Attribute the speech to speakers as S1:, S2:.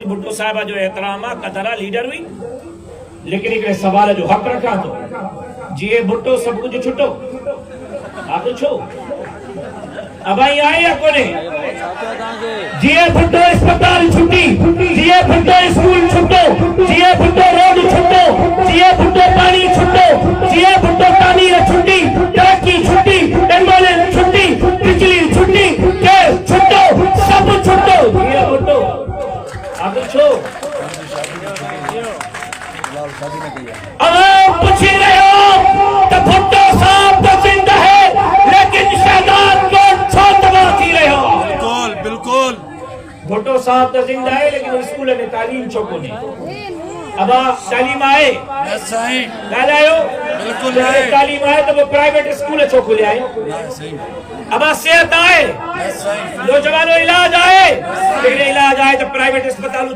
S1: भुट्टो साहब जो एहतराम कदरा लीडर हुई, लेकिन एक सवाल जो हक रखा तो जी भुट्टो सब कुछ छुटो आप छो अब आई आए या कोने जीए भुट्टो अस्पताल छुट्टी, जीए भुट्टो स्कूल छुट्टो, जीए भुट्टो रोड छुट्टो, जीए भुट्टो पानी छुट्टो, जीए भुट्टो तामीर छुट्टी, तरक्की छुट्टी, एम्बुलेंस छुट्टी, बिजली छुट्टी, गैस छुट्टो, सब छुट्टो जीए भुट्टो आप छो। अब पूछ रहे हो तो भुट्टो साहब तो जिंदा है, लेकिन शहजाद को छो तबाह थी रहे हो।
S2: बिल्कुल बिल्कुल
S1: भुट्टो साहब तो जिंदा है, लेकिन स्कूल में तालीम छोको नहीं। अब तालीम आए ॻाल्हायो,
S2: बिल्कुल
S1: तालीम आए तो वो प्राइवेट स्कूल छो खुले आए। अब सेहत आए, नौजवानों इलाज आए, लेकिन इलाज आए तो प्राइवेट अस्पताल